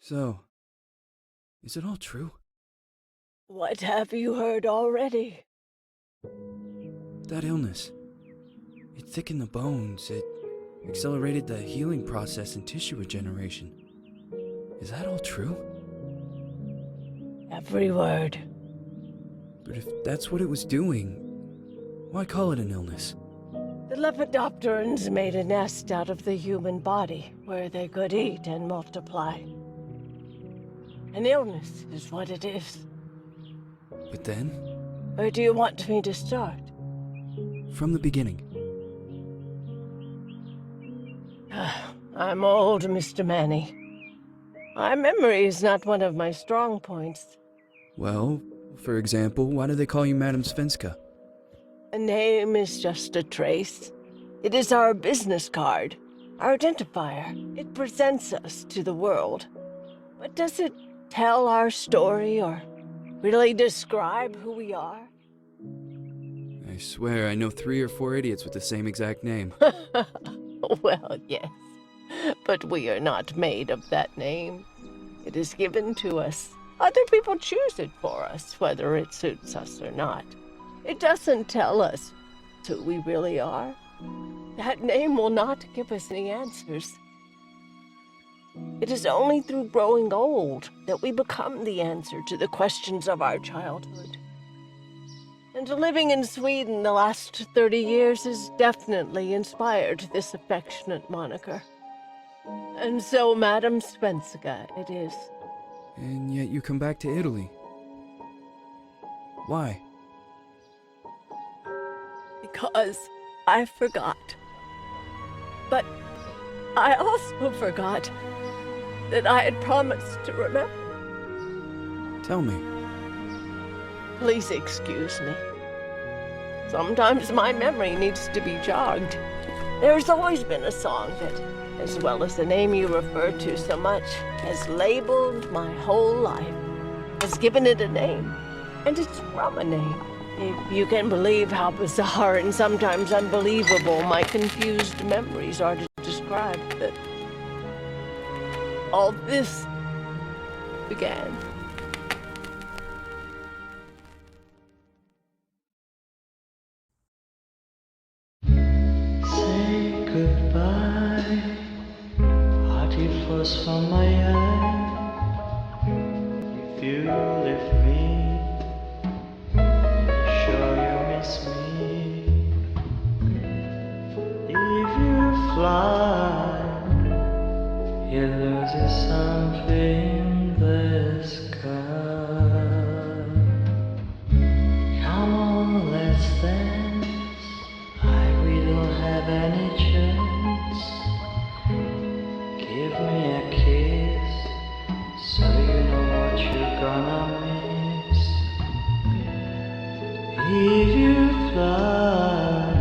So, is it all true? What have you heard already? That illness. It thickened the bones. It accelerated the healing process and tissue regeneration. Is that all true? Every word. But if that's what it was doing, why call it an illness? The Lepidopterans made a nest out of the human body where they could eat and multiply. An illness is what it is. But then, Where do you want me to start? from the beginning. I'm old, Mr. Manny. My memory is not one of my strong points. Well, for example, why do they call you Madame Svenska? A name is just a trace. It is our business card, our identifier. It presents us to the world. But does it tell our story or really describe who we are? I swear I know 3 or 4 idiots with the same exact name. Well, yes. But we are not made of that name. It is given to us. Other people choose it for us, whether it suits us or not. It doesn't tell us who we really are. That name will not give us any answers. It is only through growing old that we become the answer to the questions of our childhood. And living in Sweden the last 30 years has definitely inspired this affectionate moniker. And so, Madame Svenska, it is. And yet you come back to Italy. Why? Because I forgot. But I also forgot that I had promised to remember. Tell me. Please excuse me. Sometimes my memory needs to be jogged. There's always been a song that, as well as the name you refer to so much, has labeled my whole life, has given it a name, and it's from a name. If you can believe how bizarre and sometimes unbelievable my confused memories are to describe that all this began. Say goodbye, hearty force from my eye. If you leave me, sure you miss me. If you fly, you lose something in the sky. Come on, let's dance. We don't have any chance. Give me a kiss, so you know what you're gonna miss. If you fly,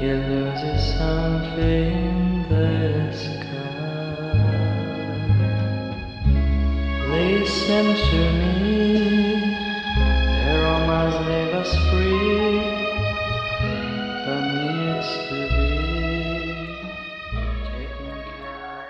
you lose something in the sky. Listen to me, the romance leave us free. But needs to be taken care of.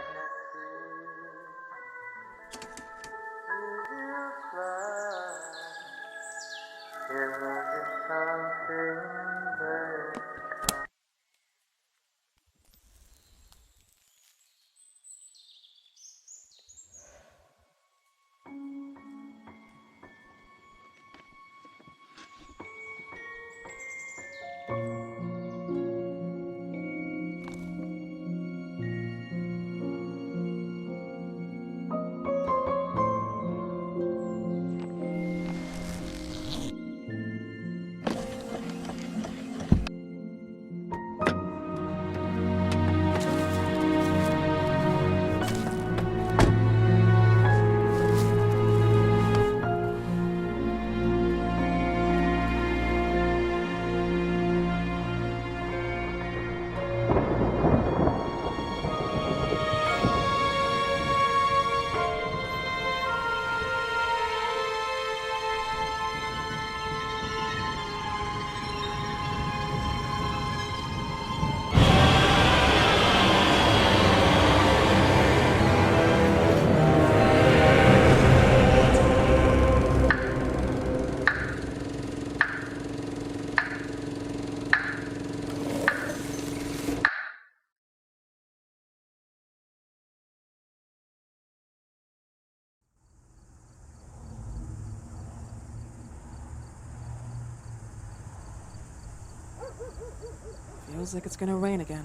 Feels like it's gonna rain again.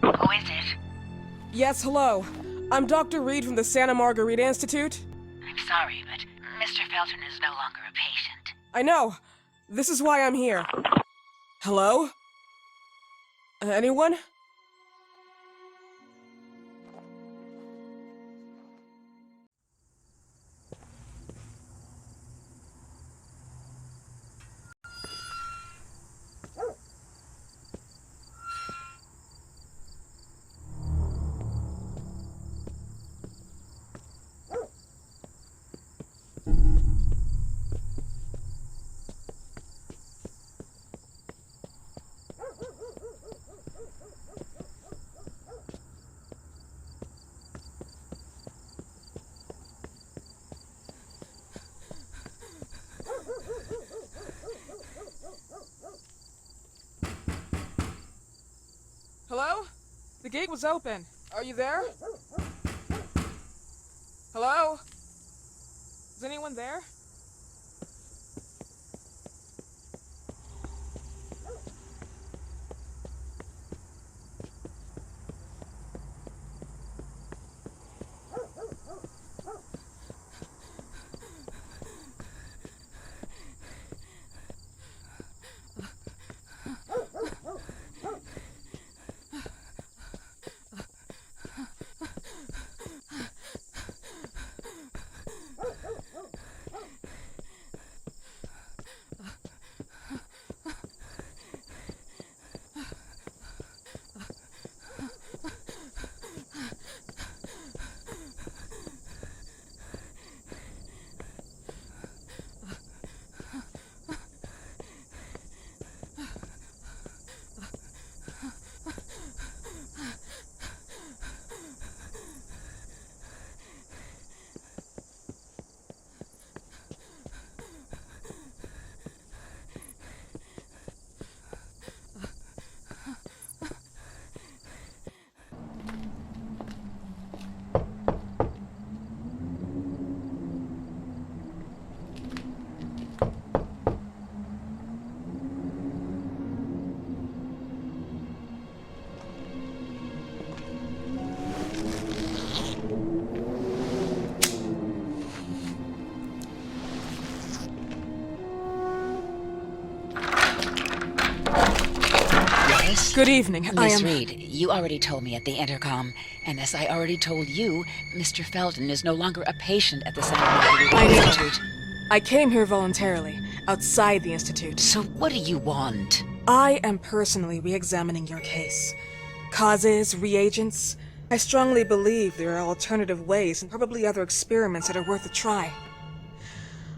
Who is it? Yes, hello. I'm Dr. Reed from the Santa Margarita Institute. I'm sorry, but Mr. Felton is no longer a patient. I know. This is why I'm here. Hello? Anyone? Hello? The gate was open. Are you there? Hello? Is anyone there? Good evening. Miss Reed, you already told me at the intercom, and as I already told you, Mr. Felton is no longer a patient at the Santa Margarita I know. Institute. I came here voluntarily, outside the Institute. So what do you want? I am personally re-examining your case. Causes, reagents. I strongly believe there are alternative ways and probably other experiments that are worth a try.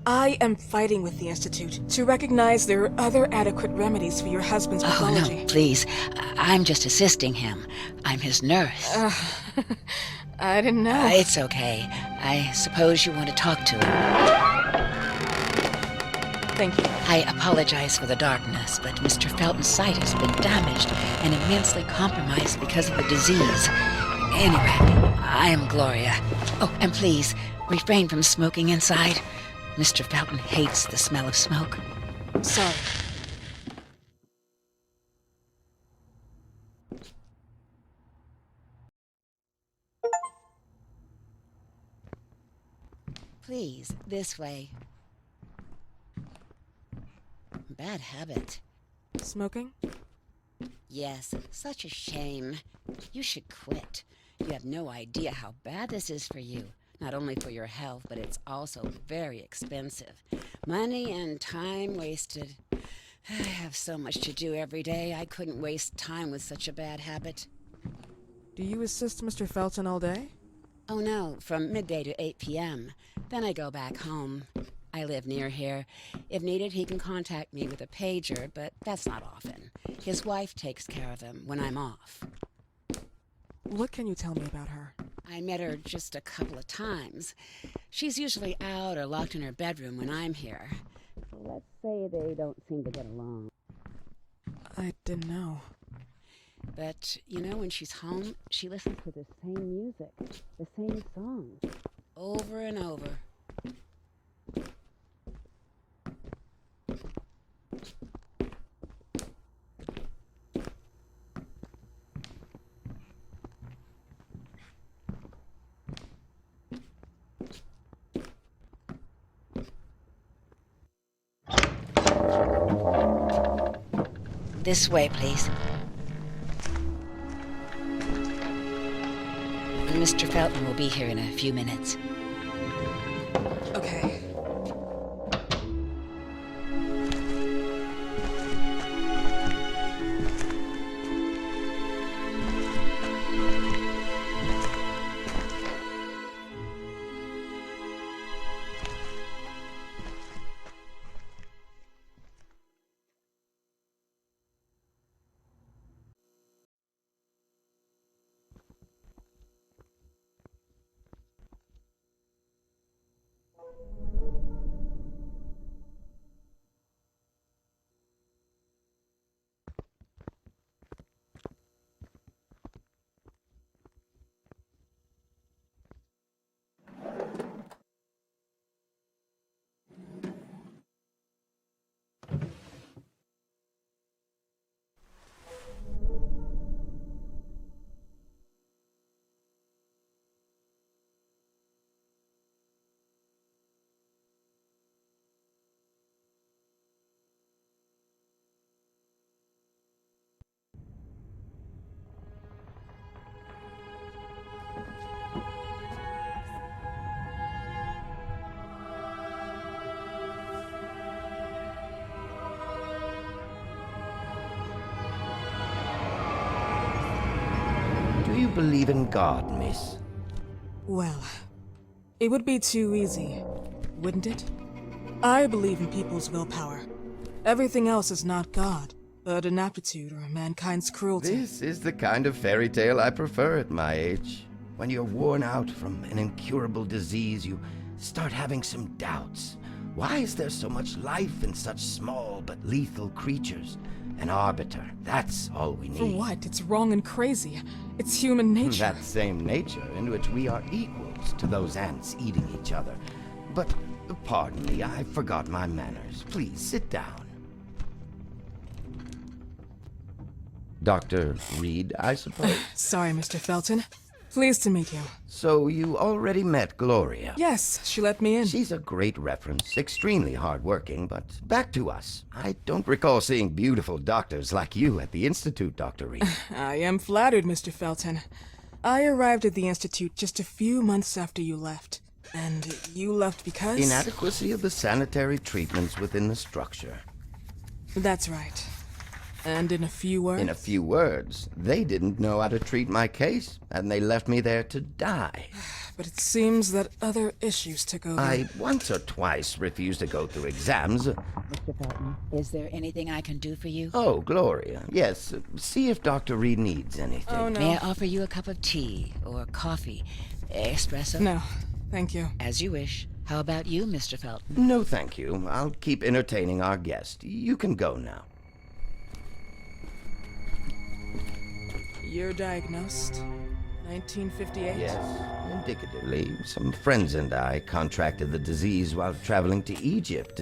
I am fighting with the Institute to recognize there are other adequate remedies for your husband's pathology. Oh, no, please. I'm just assisting him. I'm his nurse. I didn't know. It's okay. I suppose you want to talk to him. Thank you. I apologize for the darkness, but Mr. Felton's sight has been damaged and immensely compromised because of the disease. Anyway, I am Gloria. Oh, and please, refrain from smoking inside. Mr. Felton hates the smell of smoke. Sorry. Please, this way. Bad habit. Smoking? Yes, such a shame. You should quit. You have no idea how bad this is for you. Not only for your health, but it's also very expensive. Money and time wasted. I have so much to do every day. I couldn't waste time with such a bad habit. Do you assist Mr. Felton all day? Oh no, from midday to 8 p.m. Then I go back home. I live near here. If needed, he can contact me with a pager, but that's not often. His wife takes care of him when I'm off. What can you tell me about her? I met her just a couple of times. She's usually out or locked in her bedroom when I'm here. Let's say they don't seem to get along. I didn't know. But, you know, when she's home, she listens to the same music, the same songs, over and over. This way, please. Mr. Felton will be here in a few minutes. Okay. Do you believe in God, miss? Well, it would be too easy, wouldn't it? I believe in people's willpower. Everything else is not God, but an aptitude or mankind's cruelty. This is the kind of fairy tale I prefer at my age. When you're worn out from an incurable disease, you start having some doubts. Why is there so much life in such small but lethal creatures? An arbiter, that's all we need. For what? It's wrong and crazy. It's human nature. That same nature in which we are equals to those ants eating each other. But, pardon me, I forgot my manners. Please, sit down. Dr. Reed, I suppose? Sorry, Mr. Felton. Pleased to meet you. So you already met Gloria? Yes, she let me in. She's a great reference, extremely hardworking, but back to us. I don't recall seeing beautiful doctors like you at the Institute, Dr. Reed. I am flattered, Mr. Felton. I arrived at the Institute just a few months after you left. And you left because? Inadequacy of the sanitary treatments within the structure. That's right. And in a few words? In a few words, they didn't know how to treat my case, and they left me there to die. But it seems that other issues took over. I once or twice refused to go through exams. Mr. Felton, is there anything I can do for you? Oh, Gloria, yes. See if Dr. Reed needs anything. Oh, no. May I offer you a cup of tea or coffee? Espresso? No, thank you. As you wish. How about you, Mr. Felton? No, thank you. I'll keep entertaining our guest. You can go now. You're diagnosed? 1958? Yes, indicatively. Some friends and I contracted the disease while traveling to Egypt,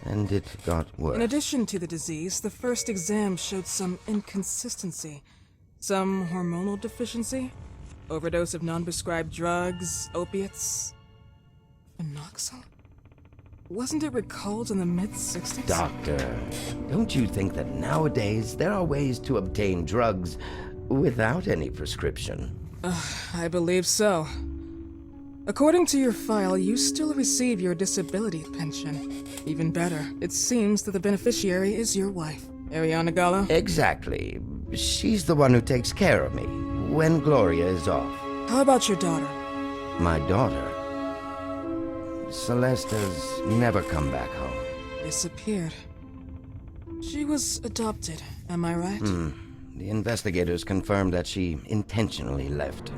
and it got worse. In addition to the disease, the first exam showed some inconsistency. Some hormonal deficiency? Overdose of non-prescribed drugs, opiates? Phenoxyl? Wasn't it recalled in the mid-60s? Doctor, don't you think that nowadays there are ways to obtain drugs without any prescription? I believe so. According to your file, you still receive your disability pension. Even better, it seems that the beneficiary is your wife, Ariana Gallo. Exactly. She's the one who takes care of me when Gloria is off. How about your daughter? My daughter, Celeste, has never come back home. Disappeared. She was adopted, am I right? The investigators confirmed that she intentionally left.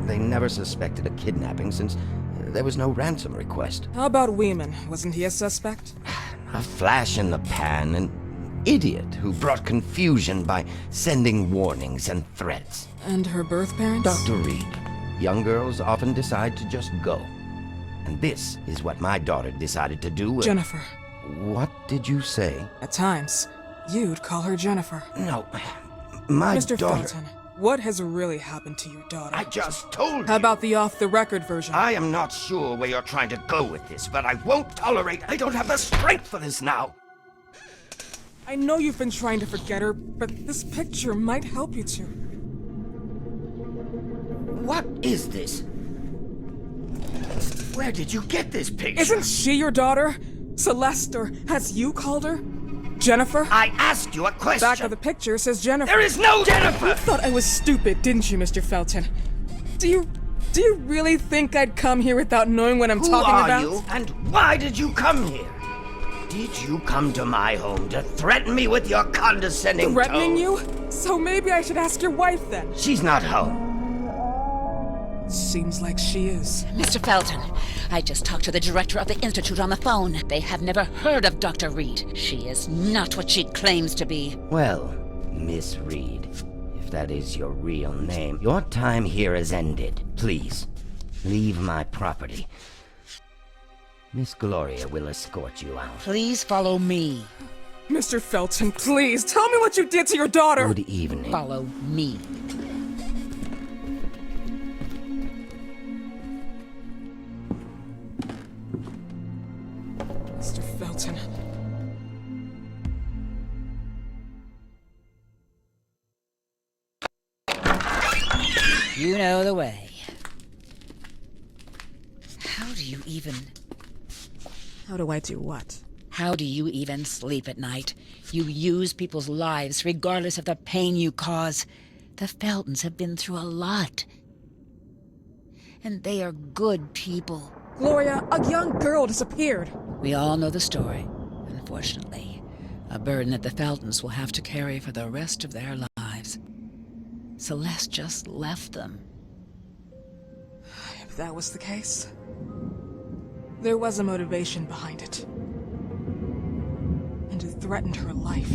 They never suspected a kidnapping since there was no ransom request. How about Weeman? Wasn't he a suspect? A flash in the pan, an idiot who brought confusion by sending warnings and threats. And her birth parents? Dr. Reed, young girls often decide to just go. And this is what my daughter decided to do. Jennifer. What did you say? At times, you'd call her Jennifer. No, my Mr. daughter... Felton, what has really happened to your daughter? I just told you. How about the off-the-record version? I am not sure where you're trying to go with this, but I won't tolerate... I don't have the strength for this now. I know you've been trying to forget her, but this picture might help you to. What is this? Where did you get this picture? Isn't she your daughter? Celeste, or has you called her? Jennifer? I asked you a question. Back of the picture says Jennifer. There is no Jennifer! You thought I was stupid, didn't you, Mr. Felton? Do you really think I'd come here without knowing what I'm talking about? Who are you, and why did you come here? Did you come to my home to threaten me with your condescending Threatening tone? you? So maybe I should ask your wife then. She's not home. Seems like she is. Mr. Felton, I just talked to the director of the Institute on the phone. They have never heard of Dr. Reed. She is not what she claims to be. Well, Miss Reed, if that is your real name, your time here has ended. Please, leave my property. Miss Gloria will escort you out. Please follow me. Mr. Felton, please, tell me what you did to your daughter! Good evening. Follow me. Mr. Felton. You know the way. How do you even... How do I do what? How do you even sleep at night? You use people's lives regardless of the pain you cause. The Feltons have been through a lot. And they are good people. Gloria, a young girl disappeared. We all know the story, unfortunately. A burden that the Feltons will have to carry for the rest of their lives. Celeste just left them. If that was the case, there was a motivation behind it. And it threatened her life.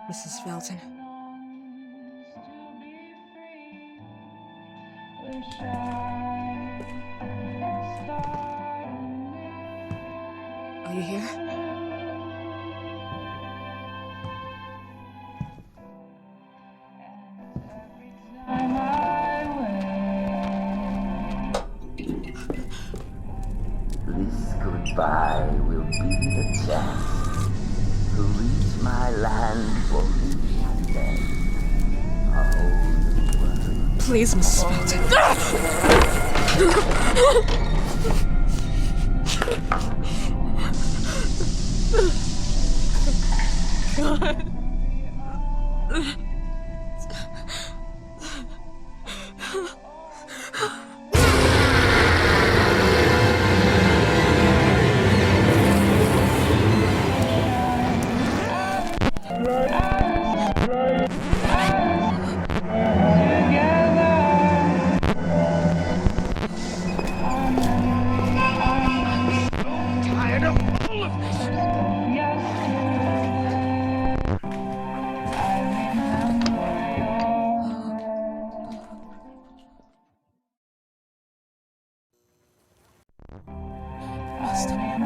Mrs. Felton. Are you here? This goodbye will be the chance to reach my land for one day. A whole world. Please, Mrs. Felton. Tired of all of this. Must hide.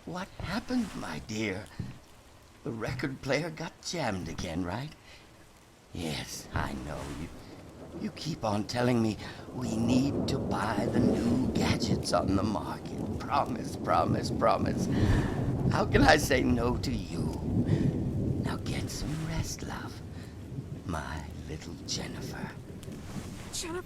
What happened, my dear? The record player got jammed again, right? Yes, I know. You keep on telling me we need to buy the new gadgets on the market. Promise, promise, promise. How can I say no to you? Now get some rest, love. My little Jennifer. Jennifer.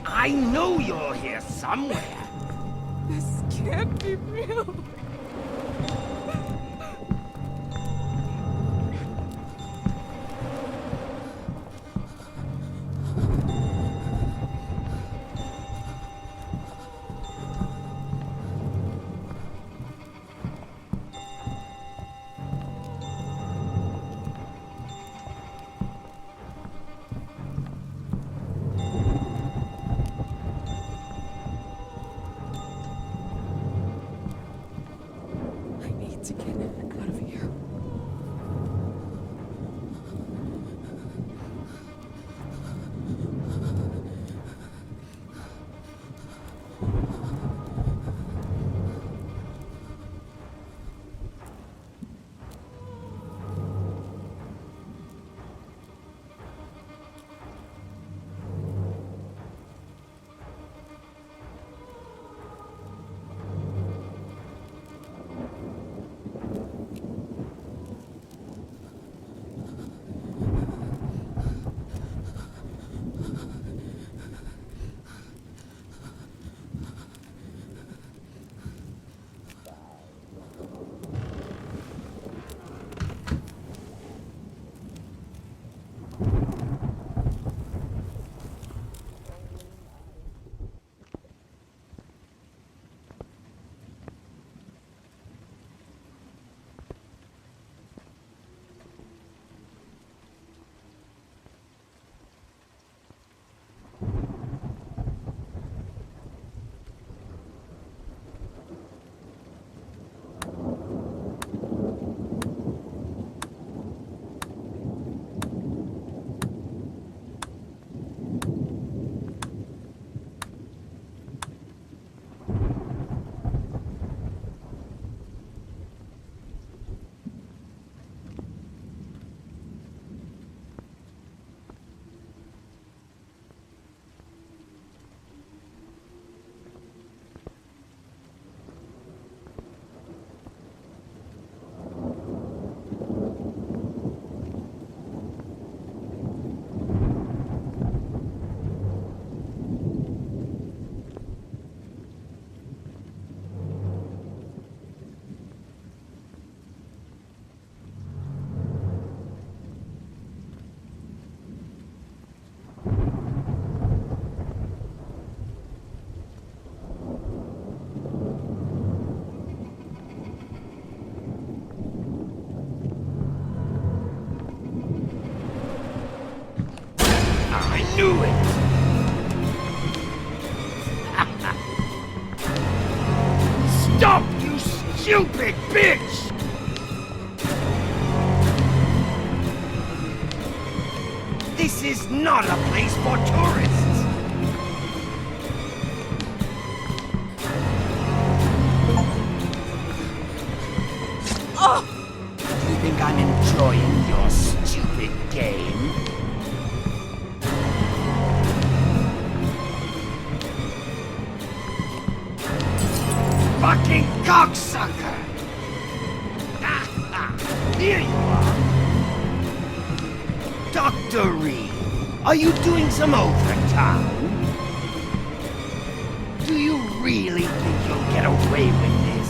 I know you're here somewhere. This can't be real. stupid bitch! This is not a place for tourists! Do you think I'm enjoying your stupid game? Fucking cocksucker! Here you are! Dr. Reed, are you doing some overtime? Do you really think you'll get away with this?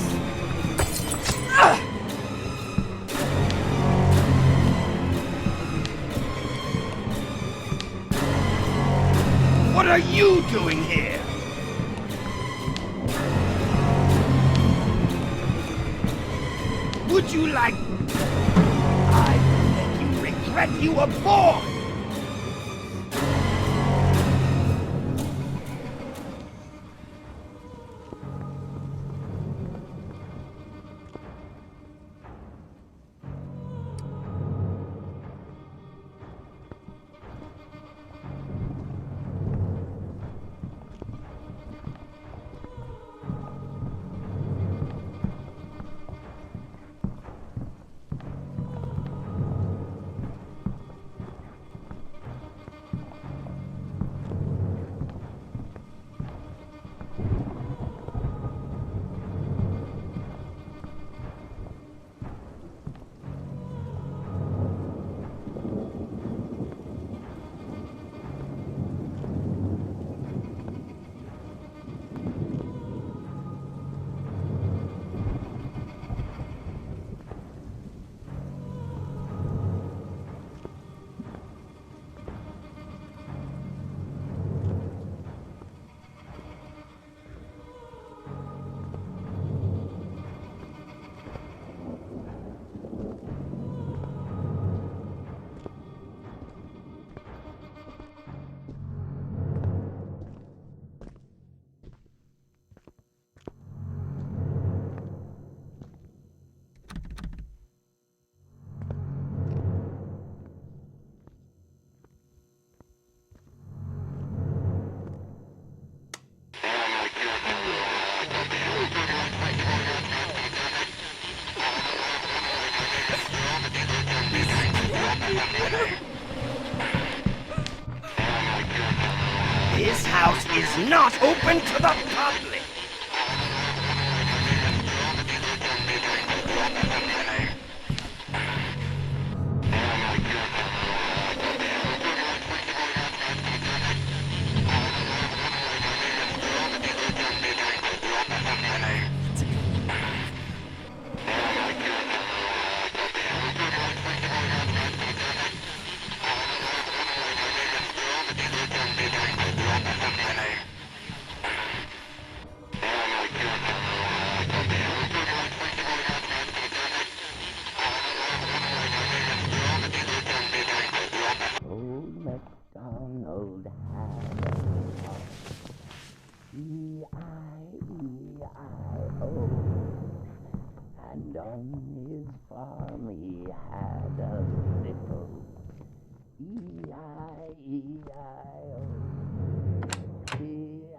What are you doing here? Would you like... I will make you regret you were born! This house is not open to the public! Old MacDonald had a farm. E-I-E-I-O. And on his farm he had a sickle. E-I-E-I-O. E-I-E-I-O.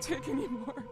take anymore.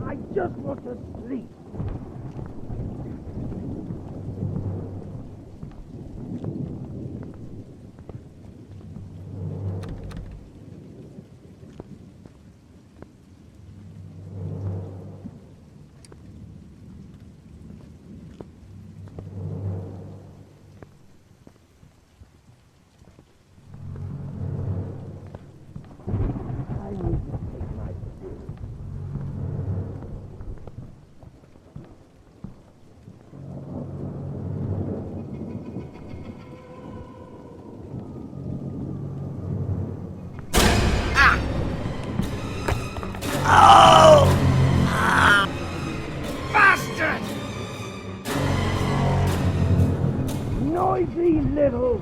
I just want to sleep. I need to take my pill. Bastard! Noisy little...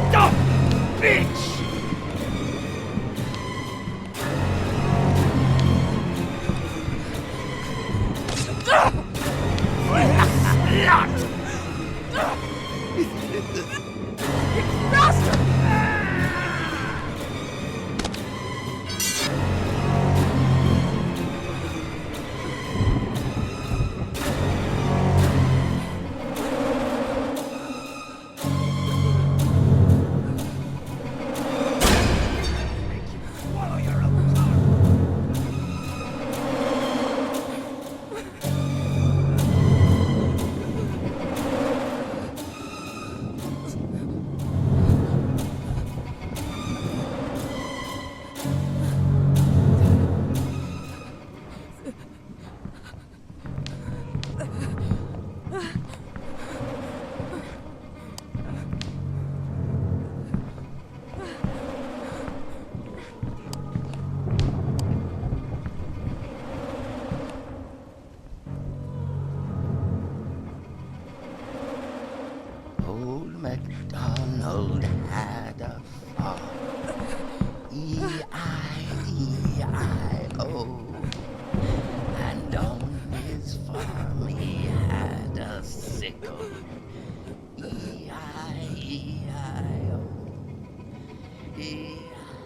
Stop, bitch! Old MacDonald had a farm, E-I-E-I-O. And on his farm he had a sickle, E-I-E-I-O. E-I-E-I-O.